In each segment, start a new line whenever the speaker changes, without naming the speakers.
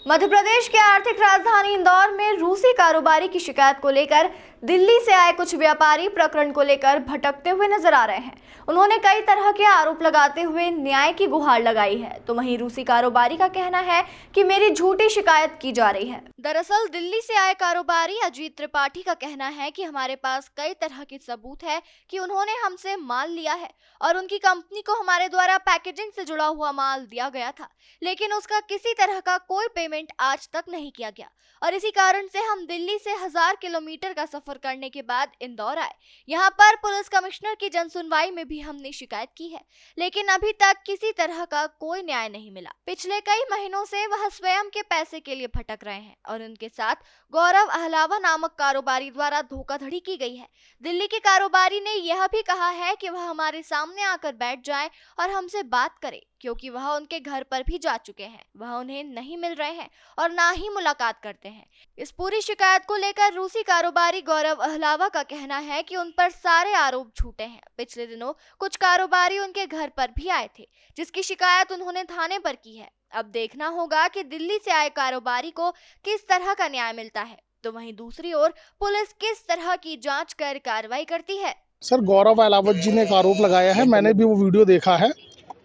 मध्य प्रदेश के आर्थिक राजधानी इंदौर में रूसी कारोबारी की शिकायत को लेकर दिल्ली से आए कुछ व्यापारी प्रकरण को लेकर भटकते हुए नजर आ रहे हैं। उन्होंने कई तरह के आरोप लगाते हुए न्याय की गुहार लगाई है, तो वहीं रूसी कारोबारी का कहना है कि मेरी झूठी शिकायत की जा रही है। दरअसल दिल्ली से आए कारोबारी अजीत त्रिपाठी का कहना है कि हमारे पास कई तरह के सबूत है कि उन्होंने हमसे माल लिया है और उनकी कंपनी को हमारे द्वारा पैकेजिंग से जुड़ा हुआ माल दिया गया था, लेकिन उसका किसी तरह का कोई पेमेंट आज तक नहीं किया गया और इसी कारण से हम दिल्ली से 1000 किलोमीटर का सफर करने के बाद इंदौर आए। यहाँ पर पुलिस कमिश्नर की जनसुनवाई में भी हमने शिकायत की है, लेकिन अभी तक किसी तरह का कोई न्याय नहीं मिला। पिछले कई महीनों से वह स्वयं के पैसे के लिए भटक रहे हैं और उनके साथ गौरव अहलावा नामक कारोबारी द्वारा धोखाधड़ी की गई है। दिल्ली के कारोबारी ने यह भी कहा है कि वह हमारे सामने आकर बैठ जाए और हमसे बात करे, क्योंकि वह उनके घर पर भी जा चुके हैं, वह उन्हें नहीं मिल रहे हैं और ना ही मुलाकात करते हैं। इस पूरी शिकायत को लेकर रूसी कारोबारी गौरव अहलावा का कहना है कि उन पर सारे आरोप झूठे हैं। पिछले दिनों कुछ कारोबारी उनके घर पर भी आए थे, जिसकी शिकायत उन्होंने थाने पर की है। अब देखना होगा कि दिल्ली से आए कारोबारी को किस तरह का न्याय मिलता है, तो वहीं दूसरी ओर पुलिस किस तरह की जांच कर कार्रवाई करती है।
सर, गौरव अहलावत जी ने एक आरोप लगाया है, मैंने भी वो वीडियो देखा है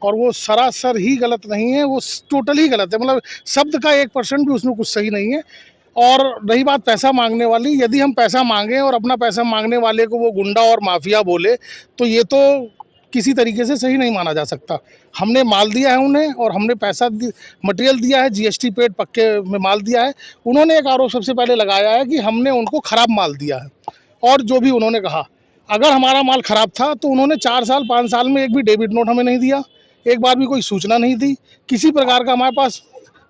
और वो सरासर ही गलत नहीं है, वो टोटली गलत है। मतलब शब्द का 1% भी उसमें कुछ सही नहीं है। और रही बात पैसा मांगने वाली, यदि हम पैसा मांगें और अपना पैसा मांगने वाले को वो गुंडा और माफिया बोले तो ये तो किसी तरीके से सही नहीं माना जा सकता। हमने माल दिया है उन्हें और हमने पैसा मटेरियल दिया है, जीएसटी पेड पक्के में माल दिया है। उन्होंने एक आरोप सबसे पहले लगाया है कि हमने उनको ख़राब माल दिया है। और जो भी उन्होंने कहा, अगर हमारा माल ख़राब था तो उन्होंने 4 साल 5 साल में एक भी डेबिट नोट हमें नहीं दिया, एक बार भी कोई सूचना नहीं दी, किसी प्रकार का हमारे पास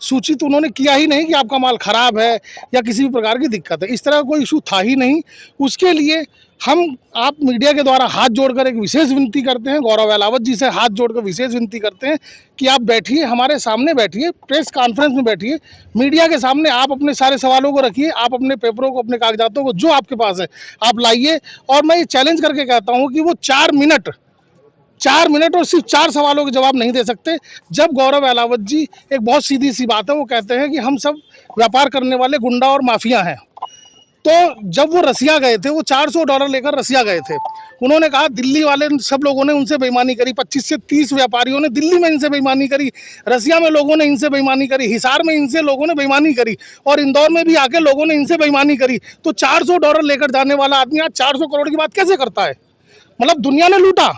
सूचित उन्होंने किया ही नहीं कि आपका माल ख़राब है या किसी भी प्रकार की दिक्कत है। इस तरह कोई इशू था ही नहीं। उसके लिए आप मीडिया के द्वारा हाथ जोड़कर एक विशेष विनती करते हैं, गौरव अहलावत जी से हाथ जोड़कर विशेष विनती करते हैं कि आप बैठिए, हमारे सामने बैठिए, प्रेस कॉन्फ्रेंस में बैठिए, मीडिया के सामने आप अपने सारे सवालों को रखिए, आप अपने पेपरों को, अपने कागजातों को जो आपके पास है आप लाइए। और मैं ये चैलेंज करके कहता हूँ कि वो 4 मिनट और सिर्फ 4 सवालों के जवाब नहीं दे सकते। जब गौरव अहलावत जी, एक बहुत सीधी सी बात है, वो कहते हैं कि हम सब व्यापार करने वाले गुंडा और माफिया हैं। तो जब वो रसिया गए थे, वो $400 लेकर रसिया गए थे। उन्होंने कहा दिल्ली वाले सब लोगों ने उनसे बेईमानी करी, 25 से 30 व्यापारियों ने दिल्ली में इनसे बेईमानी करी, रसिया में लोगों ने इनसे बेईमानी करी, हिसार में इनसे लोगों ने बेईमानी करी और इंदौर में भी आके लोगों ने इनसे बेईमानी करी। तो $400 लेकर जाने वाला आदमी आज 400 करोड़ की बात कैसे करता है? मतलब दुनिया ने लूटा,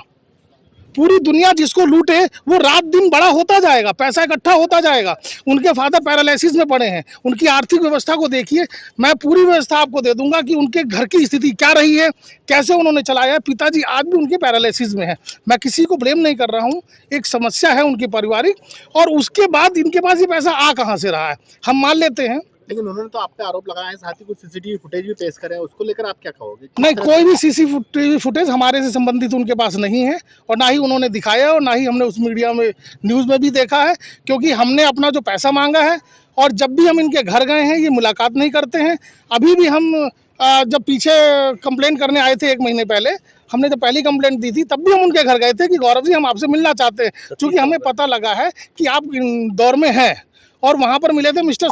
पूरी दुनिया जिसको लूटे वो रात दिन बड़ा होता जाएगा, पैसा इकट्ठा होता जाएगा। उनके फादर पैरालिसिस में पड़े हैं, उनकी आर्थिक व्यवस्था को देखिए। मैं पूरी व्यवस्था आपको दे दूंगा कि उनके घर की स्थिति क्या रही है, कैसे उन्होंने चलाया है। पिताजी आज भी उनके पैरालिसिस में है। मैं किसी को ब्लेम नहीं कर रहा हूँ, एक समस्या है उनकी पारिवारिक। और उसके बाद इनके पास ये पैसा आ कहाँ से रहा है हम मान लेते हैं,
लेकिन उन्होंने तो आप पे आरोप लगाया है, साथ ही कुछ सीसीटीवी फुटेज भी पेश करे हैं, उसको लेकर आप क्या कहोगे?
नहीं, कोई भी सीसीटीवी फुटेज हमारे से संबंधित उनके पास नहीं है और ना ही उन्होंने दिखाया और ना ही हमने उस मीडिया में न्यूज़ में भी देखा है, क्योंकि हमने अपना जो पैसा मांगा है और जब भी हम इनके घर गए हैं ये मुलाकात नहीं करते हैं। अभी भी हम जब पीछे कंप्लेंट करने आए थे 1 महीने पहले, हमने जब पहली कंप्लेंट दी थी तब भी हम उनके घर गए थे कि गौरव जी हम आपसे मिलना चाहते हैं, क्योंकि हमें पता लगा है कि आप इंदौर में हैं। और वहाँ पर मिले थे मिस्टर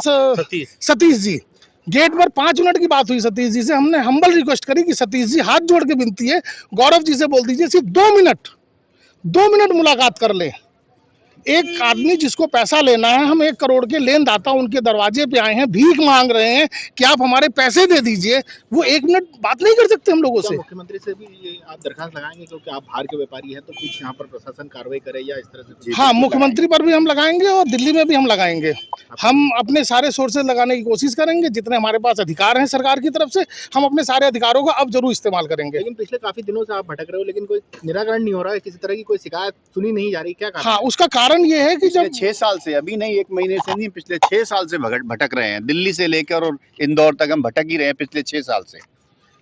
सतीश जी। गेट पर 5 मिनट की बात हुई सतीश जी से। हमने हम्बल रिक्वेस्ट करी कि सतीश जी हाथ जोड़ के विनती है, गौरव जी से बोल दीजिए सिर्फ 2 मिनट मुलाकात कर लें। एक आदमी जिसको पैसा लेना है, हम 1 करोड़ के लेनदाता उनके दरवाजे पे आए हैं, भीख मांग रहे हैं कि आप हमारे पैसे दे दीजिए, वो 1 मिनट बात नहीं कर सकते हम लोगों से।
मुख्यमंत्री से भी ये आप दरखास्त लगाएंगे क्योंकि आप बाहर के व्यापारी हैं, तो कुछ यहाँ पर प्रशासन कार्रवाई करे या इस तरह से?
हाँ, मुख्यमंत्री पर भी हम लगाएंगे और दिल्ली में भी हम लगाएंगे। हम अपने सारे सोर्सेज लगाने की कोशिश करेंगे, जितने हमारे पास अधिकार हैं सरकार की तरफ से, हम अपने सारे अधिकारों का अब जरूर इस्तेमाल करेंगे।
लेकिन पिछले काफी दिनों से आप भटक रहे हो, लेकिन कोई निराकरण नहीं हो रहा है, किसी तरह की कोई शिकायत सुनी नहीं जा रही, क्या कारण?
हाँ, उसका कारण ये है कि जब
6 साल से, अभी नहीं 1 महीने से नहीं, पिछले 6 साल से भटक रहे हैं। दिल्ली से लेकर और इंदौर तक हम भटक ही रहे हैं पिछले 6 साल से।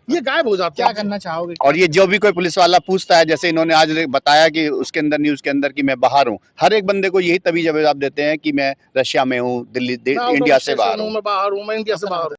ये गायब हो जाता है।
क्या करना चाहोगे?
और ये जो भी कोई पुलिस वाला पूछता है, जैसे इन्होंने आज बताया कि उसके अंदर, न्यूज के अंदर, कि मैं बाहर हूँ, हर एक बंदे को यही तभी जवाब देते हैं कि मैं रशिया में हूँ, दिल्ली इंडिया से बाहर हूँ,
मैं इंडिया से बाहर हूँ।